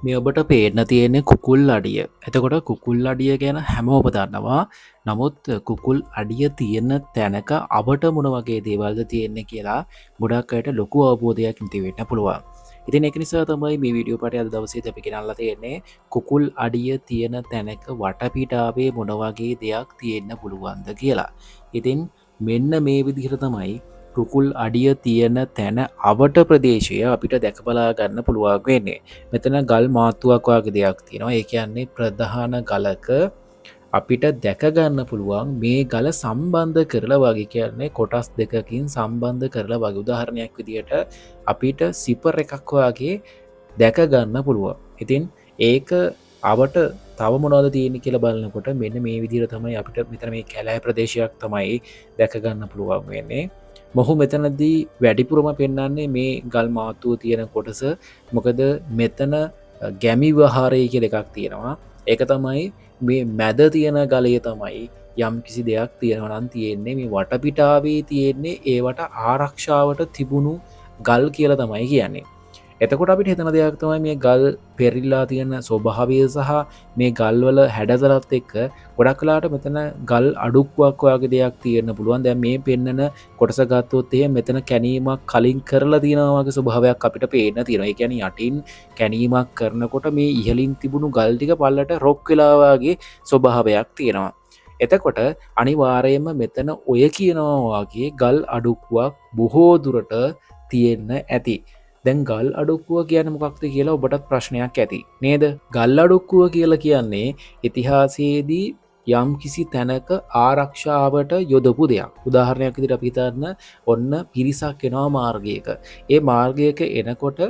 මේ ඔබට පේන්න තියෙන්නේ කුකුල් අඩිය. එතකොට කුකුල් අඩිය ගැන හැමෝම දන්නවා. නමුත් කුකුල් අඩිය තියෙන තැනක අවට මොන වගේ දේවල්ද තියෙන්නේ කියලා ගොඩක් අයට ලොකු අවබෝධයක් නැති වෙන්න පුළුවන්. ඉතින් ඒක නිසා තමයි මේ වීඩියෝ පාඩේ අද දවසේ අපි ගෙනල්ලා තියෙන්නේ කුකුල් අඩිය තියෙන තැනක වටපිටාවේ මොන වගේ දෙයක් තියෙන්න පුළුවන්ද කියලා. ඉතින් මෙන්න මේ විදිහට තමයි කුකුල් අඩිය තියෙන තැන අවට ප්‍රදේශය අපිට දැකබලා ගන්න පුළුවන් වෙන්නේ. මෙතන ගල් මාත්තුවක් වගේ දෙයක් තියෙනවා. ඒ කියන්නේ ප්‍රධාන ගලක අපිට දැකගන්න පුළුවන් මේ ගල සම්බන්ධ කරලා වගේ කියන්නේ කොටස් දෙකකින් සම්බන්ධ කරලා වගේ උදාහරණයක් විදිහට අපිට සිපර් එකක් වගේ දැකගන්න පුළුවන්. ඉතින් ඒක අවට තව මොනවද තියෙන්නේ කියලා බලනකොට මෙන්න මේ විදිහට තමයි අපිට මෙතන මේ කැලෑ ප්‍රදේශයක් තමයි දැකගන්න පුළුවන් වෙන්නේ. මොහු මෙතනදී වැඩිපුරම පෙන්වන්නේ මේ ගල් මාතුව තියෙන කොටස. මොකද මෙතන ගැමි විහාරය කියලා එකක් තියෙනවා. ඒක තමයි මේ මැද තියෙන ගලය තමයි යම් කිසි දෙයක් තියෙනවා නම් තියෙන්නේ මේ වටපිටාවේ තියෙන්නේ ඒවට ආරක්ෂාවට තිබුණු ගල් කියලා තමයි කියන්නේ. එතකොට අපිට හිතන දෙයක් තමයි මේ ගල් පෙරිල්ලා තියෙන ස්වභාවය සහ මේ ගල්වල හැඩතලත් එක්ක ගොඩක් වෙලාට මෙතන ගල් අඩුක්වක් වගේ දෙයක් තියෙන්න පුළුවන්. දැන් මේ පෙන්නන කොටස ගත්තොත් එහෙම මෙතන කැණීමක් කලින් කරලා තියෙනවා වගේ ස්වභාවයක් අපිට පේන්න තියෙනවා. ඒ කියන්නේ යටින් කැණීමක් කරනකොට මේ ඉහළින් තිබුණු ගල් ටික පල්ලට රොක් වෙලා වගේ ස්වභාවයක් තියෙනවා. එතකොට අනිවාර්යයෙන්ම මෙතන ඔය කියනවා වගේ ගල් අඩුක්වක් බොහෝ දුරට තියෙන්න ඇති. දැන් ගල් අඩුක්කුව කියන මොකක්ද කියලා ඔබටත් ප්‍රශ්නයක් ඇති නේද? ගල් අඩුක්කුව කියලා කියන්නේ ඉතිහාසයේදී යම් කිසි තැනක ආරක්ෂාවට යොදපු දෙයක්. උදාහරණයක් විදිහට අපි හිතන්න ඔන්න පිරිසක් එනවා මාර්ගයක. ඒ මාර්ගයක එනකොට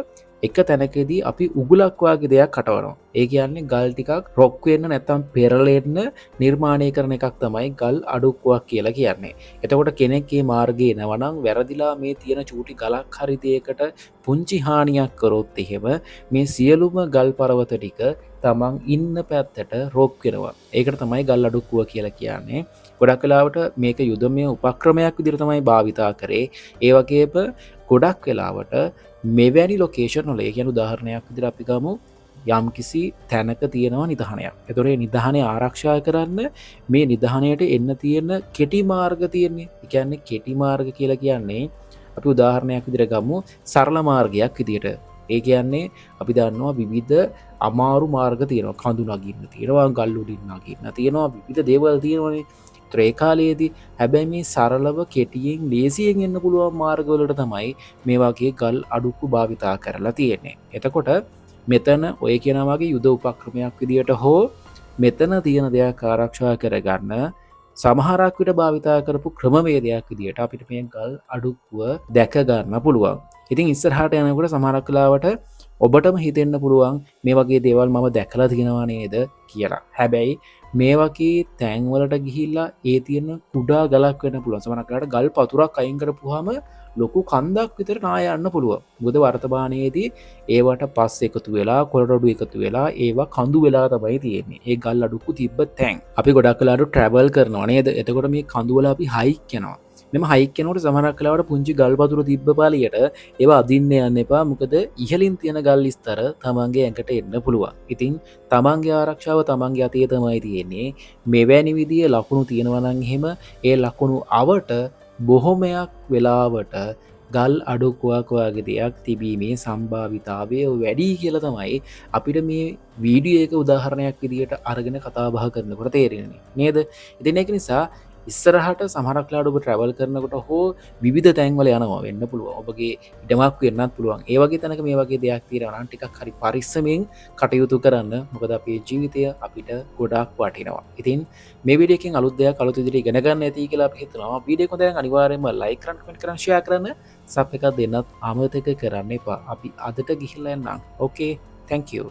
එක තැනකදී අපි උගුලක් වගේ දෙයක් කටවනවා. ඒ කියන්නේ ගල් ටිකක් රොක් වෙන්න නැත්නම් පෙරලෙන්න නිර්මාණය කරන එකක් තමයි ගල් අඩුක්කුවක් කියලා කියන්නේ. එතකොට කෙනෙක් මේ මාර්ගයේ එනවා නම් වැරදිලා මේ තියෙන චූටි ගලක් හරි දෙයකට පුංචි හානියක් කරොත් එහෙම මේ සියලුම ගල් පර්වත ටික තමන් ඉන්න පැත්තට රොක් වෙනවා. ඒකට තමයි ගල් අඩුක්කුව කියලා කියන්නේ. ගොඩක් වෙලාවට මේක යුදමය උපක්‍රමයක් විදිහට තමයි භාවිතා කරේ. ඒ වගේම ගොඩක් වෙලාවට මෙවැනි ලොකේෂන් වල කියන උදාහරණයක් විදිහට අපි ගමු යම් කිසි තැනක තියෙනවා නිධානයක්. ඒතොර ඒ නිධානය ආරක්ෂා කරන්න මේ නිධානයට එන්න තියෙන කෙටි මාර්ග තියෙන්නේ. ඒ කියන්නේ කෙටි මාර්ග කියලා කියන්නේ අපි උදාහරණයක් විදිහට ගමු සරල මාර්ගයක් විදිහට. ඒ කියන්නේ අපි දන්නවා විවිධ අමාරු මාර්ග තියෙනවා. කඳු නගින්න තියෙනවා, ගල් උඩින් නගින්න තියෙනවා, විවිධ දේවල් තියෙනවානේ. ඒ කාලයේදී හැබැයි මේ සරලව කෙටියෙන් ලේසියෙන් එන්න පුළුවන් මාර්ගවලට තමයි මේ වගේ ගල් අඩුක්කු භාවිතා කරලා තියෙන්නේ. එතකොට මෙතන ඔය කියන වගේ යුද උපක්‍රමයක් විදියට හෝ මෙතන තියෙන දෙයක් ආරක්ෂා කරගන්න සමහරක් විට භාවිතා කරපු ක්‍රමවේදයක් විදියට අපිට මේ ගල් අඩුක්කුව දැක ගන්න පුළුවන්. ඉතින් ඉස්සරහට යනකොට සමහරක් වෙලාවට ඔබටම හිතෙන්න පුළුවන් මේ වගේ දේවල් මම දැකලා තියෙනවා නේද කියලා. හැබැයි මේ වගේ තැන්වලට ගිහිල්ලා ඒ තියෙන කුඩා ගලක් වෙන්න පුළුවන්. සමහරක් වෙලාවට ගල් පතුරක් අයින් කරපුවාම ලොකු කන්දක් විතර නාය යන්න පුළුවන්. මොකද වර්තමානයේදී ඒවට පස් එකතු වෙලා කොළරොඩු එකතු වෙලා ඒවා කඳු වෙලා තමයි තියෙන්නේ. ඒ ගල් අඩුක්කු තිබ්බ තැන්. අපි ගොඩක් වෙලාවට ට්‍රැවල් කරනවා නේද? එතකොට මේ කඳු වල අපි හයික් යනවා. මෙම හයික් යනකොට සමහරක් වෙලාවට පුංචි ගල් පතුර තිබ්බ පාලියට ඒවා අදින්න යන්න එපා. මොකද ඉහළින් තියෙන ගල් විස්තර තමන්ගේ ඇඟට එන්න පුළුවන්. ඉතින් තමන්ගේ ආරක්ෂාව තමන්ගේ අතේ තමයි තියෙන්නේ. මෙවැනි විදිහේ ලකුණු තියෙනවා නම් එහෙම ඒ ලකුණු අවට බොහොමයක් වෙලාවට ගල් අඩුක්කුවක් වගේ දෙයක් තිබීමේ සම්භාවිතාවය වැඩි කියලා තමයි අපිට මේ වීඩියෝ එක උදාහරණයක් විදිහට අරගෙන කතා බහ කරනකොට තේරෙන්නේ නේද? ඉතින් ඒක නිසා ඉස්සරහට සමහරක් වෙලාවට ඔබ ට්‍රැවල් කරනකොට හෝ විවිධ තැන්වල යනවා වෙන්න පුළුවන්. ඔබගේ ඉඩමක් වෙන්නත් පුළුවන්. ඒ වගේ තැනක මේ වගේ දෙයක් තියෙනවා නම් ටිකක් හරි පරිස්සමෙන් කටයුතු කරන්න. මොකද අපේ ජීවිතය අපිට ගොඩාක් වටිනවා. ඉතින් මේ වීඩියෝ එකෙන් අලුත් දෙයක් අලුත් විදිහට ඉගෙන ගන්න ඇති කියලා අපි හිතනවා. වීඩියෝ එක හොඳ නම් අනිවාර්යයෙන්ම ලයික් කරන්න, කමෙන්ට් කරන්න, ෂෙයා කරන්න, සබ් එකක් දෙන්නත් අමතක කරන්න එපා. අපි අදට ගිහිල්ලා යන්නම්. ඕකේ, thank you.